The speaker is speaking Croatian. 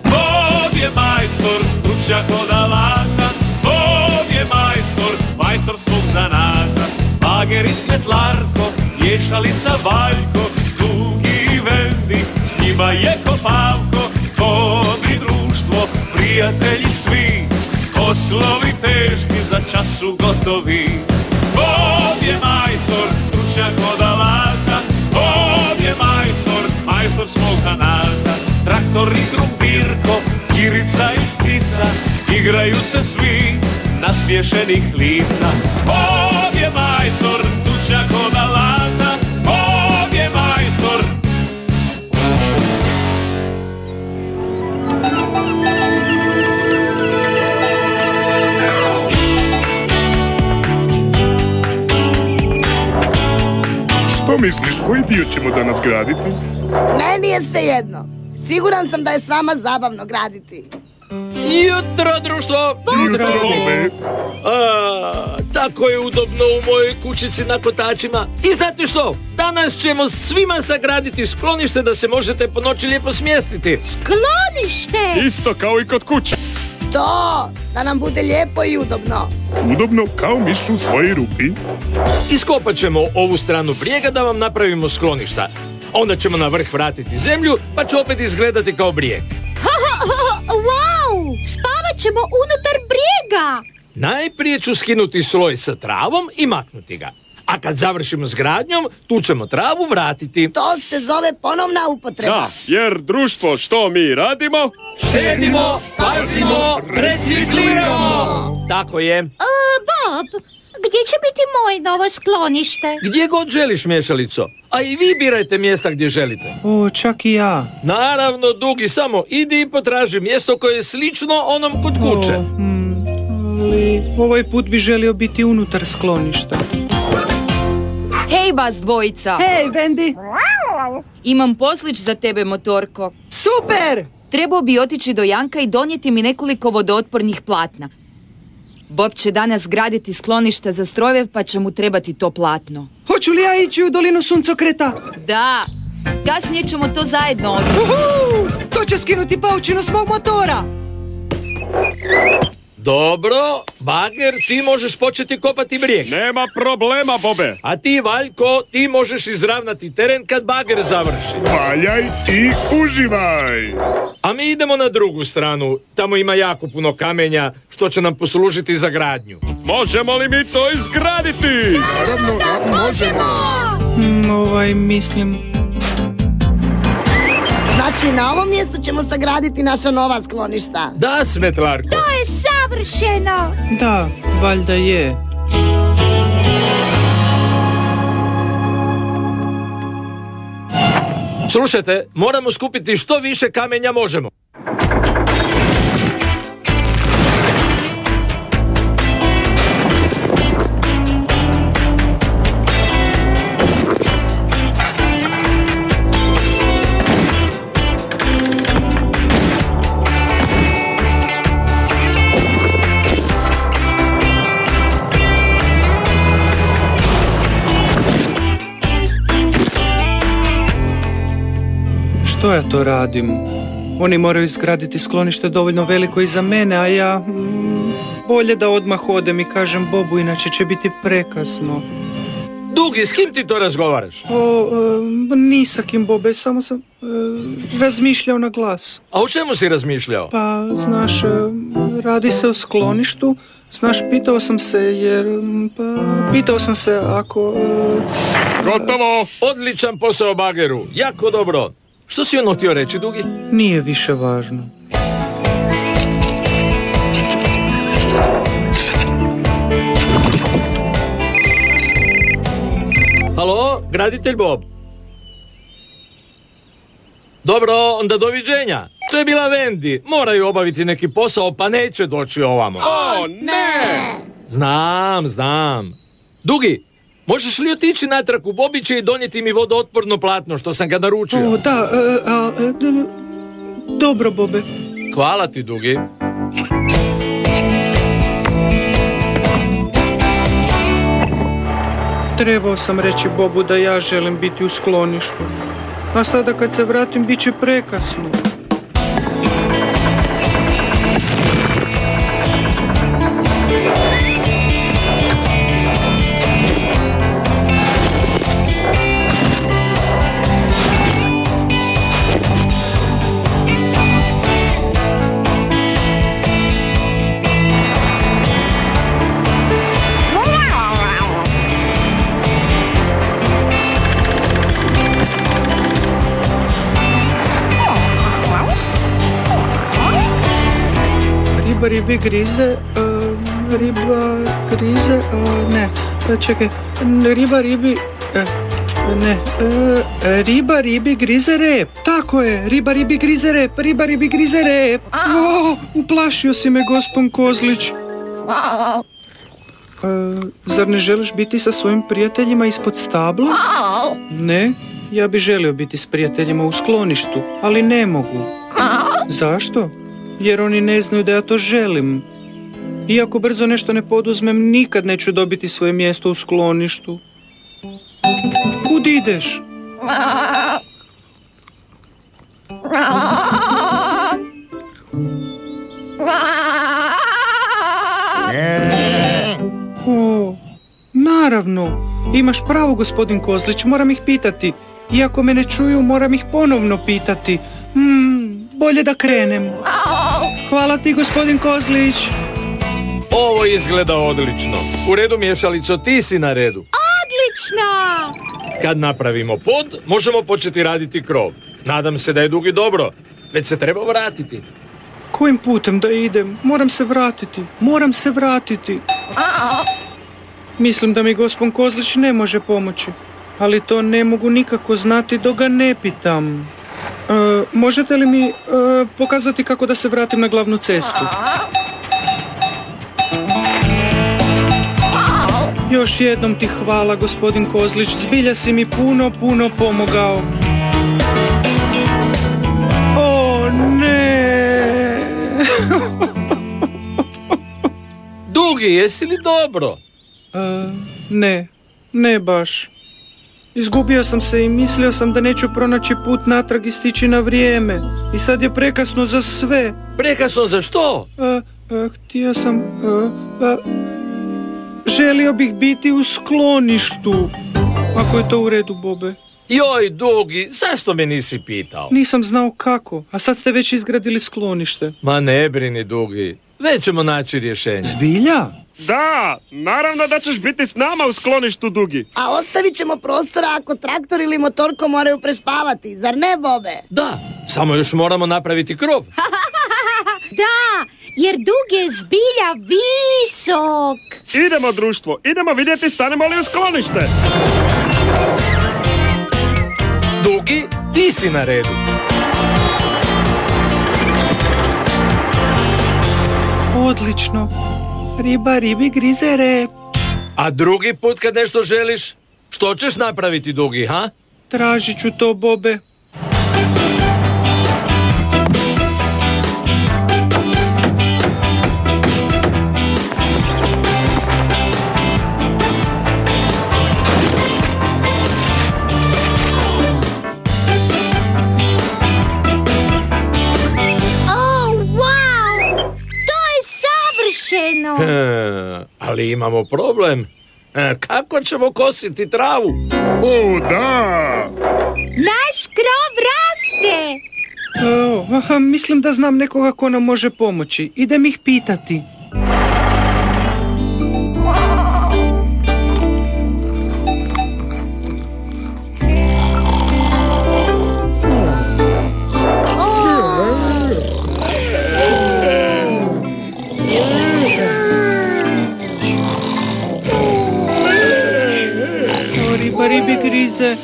Bob je majstor, stručnjak od alata. Bob je majstor svog zanata. Bager i Svetlarko, ješalica Valjko, Dugi i Vendi, s njima je Kopavko. Bob i društvo, prijatelji svi, poslovi teški za čas su gotovi. Bob je majstor, stručnjak od alata. Bob je majstor svog zanata. Traktor i Krumpirko, Kirica i Ptica, igraju se svi nasmiješenih lica. Bob je majstor, stručnjak od alata. Bob je majstor. Što misliš, koji dio ćemo danas graditi? Meni je svejedno. Siguran sam da je s vama zabavno graditi. Jutro, društvo! Jutro, Bobe! Tako je udobno u mojoj kućici na kotačima. I znate što? Danas ćemo svima sagraditi sklonište da se možete po noći lijepo smjestiti. Sklonište! Isto kao i kod kuće. To, da nam bude lijepo i udobno. Udobno kao miš u svojoj rupi. Iskopat ćemo ovu stranu brijega da vam napravimo skloništa. Onda ćemo na vrh vratiti zemlju, pa će opet izgledati kao brijeg. Wow! Spavat ćemo unutar brijega! Najprije ću skinuti sloj sa travom i maknuti ga. A kad završimo s gradnjom, tu ćemo travu vratiti. To se zove ponovna upotreba. Da, jer društvo, što mi radimo? Štedimo, pazimo, recikliramo! Tako je. Bob, gdje će biti moje novo sklonište? Gdje god želiš, miješalico. A i vi birajte mjesta gdje želite. O, čak i ja. Naravno, Dugi, samo idi i potraži mjesto koje je slično onom kod kuće. Ali ovaj put bi želio biti unutar skloništa. Hej, vas dvojica. Hej, Vendi. Imam poslić za tebe, motorko. Super! Trebao bi otići do Janka i donijeti mi nekoliko vodootpornih platna. Bob će danas graditi skloništa za strojeve, pa će mu trebati to platno. Hoću li ja ići u dolinu suncokreta? Da, kasnije ćemo to zajedno odraditi. To će skinuti paučinu s mog motora. Dobro, Bager, ti možeš početi kopati brijeg. Nema problema, Bobe. A ti, Valjko, ti možeš izravnati teren kad Bager završi. Valjaj i uživaj. A mi idemo na drugu stranu. Tamo ima jako puno kamenja što će nam poslužiti za gradnju. Možemo li mi to izgraditi? Naravno da možemo! Mislim... Znači, na ovom mjestu ćemo sagraditi naša nova skloništa. Da, Svetlarko. To je savršeno! Da, valjda je. Slušajte, moramo skupiti što više kamenja možemo. Što ja to radim? Oni moraju izgraditi sklonište dovoljno veliko i za mene, a ja... bolje da odmah odem i kažem Bobu, inače će biti prekasno. Dugi, s kim ti to razgovaraš? Ni sa kim, Bobe, samo sam razmišljao na glas. A o čemu si razmišljao? Pa, znaš, radi se o skloništu. Znaš, pitao sam se ako... Gotovo! Odličan posao, Bageru, jako dobro. Što si ono htio reći, Dugi? Nije više važno. Halo, graditelj Bob. Dobro, onda doviđenja. To je bila Vendi. Moraju obaviti neki posao, pa neće doći ovamo. O, ne! Znam. Dugi, možeš li otići natrag u Bobiće i donijeti mi vodootporno platno što sam ga naručio? O, da, dobro, Bobe. Hvala ti, Dugi. Trebao sam reći Bobu da ja želim biti u skloništu. A sada kad se vratim, bit će prekasno. Ribi grize, riba grize, ne, čekaj, riba ribi grize rep, tako je, riba ribi grize rep, uplašio si me, gospon Kozlić. Zar ne želiš biti sa svojim prijateljima ispod stabla? Ne, ja bi želio biti s prijateljima u skloništu, ali ne mogu. Zašto? Jer oni ne znaju da ja to želim. Iako brzo nešto ne poduzmem, nikad neću dobiti svoje mjesto u skloništu. Kud ideš? O, naravno. Imaš pravo, gospodin Kozlić, moram ih pitati. Iako me ne čuju, moram ih ponovno pitati. Bolje da krenem. Hvala ti, gospodin Kozlić. Ovo izgleda odlično. U redu, Mješalico, ti si na redu. Odlično! Kad napravimo pod, možemo početi raditi krov. Nadam se da je Dugi dobro. Već se treba vratiti. Kojim putem da idem? Moram se vratiti. Mislim da mi gospon Kozlić ne može pomoći. Ali to ne mogu nikako znati dok ga ne pitam. Možete li mi pokazati kako da se vratim na glavnu cestu? Još jednom ti hvala, gospodin Kozlić, zbilja si mi puno pomogao. O, ne! Dugi, jesi li dobro? Ne baš. Izgubio sam se i mislio sam da neću pronaći put natrag i stići na vrijeme. I sad je prekasno za sve. Prekasno za što? Htio sam... želio bih biti u skloništu. Ako je to u redu, Bobe. Joj, Dugi, zašto me nisi pitao? Nisam znao kako, a sad ste već izgradili sklonište. Ma ne brini, Dugi. Već ćemo naći rješenje. Zbilja? Da, naravno da ćeš biti s nama u skloništu, Dugi. A ostavit ćemo prostora ako traktor ili motorko moraju prespavati, zar ne, Bobe? Da, samo još moramo napraviti krov. Da, jer Dugi je zbilja visok. Idemo, društvo, idemo vidjeti stanemo li u sklonište. Dugi, ti si na redu. Odlično. Riba ribi grize rep. A drugi put kad nešto želiš, što ćeš napraviti, Dugi, ha? Tražit ću to, Bobe. Ali imamo problem. Kako ćemo kositi travu? O, da! Naš krov raste! Mislim da znam nekoga ko nam može pomoći. Idem ih pitati. Ribi grize,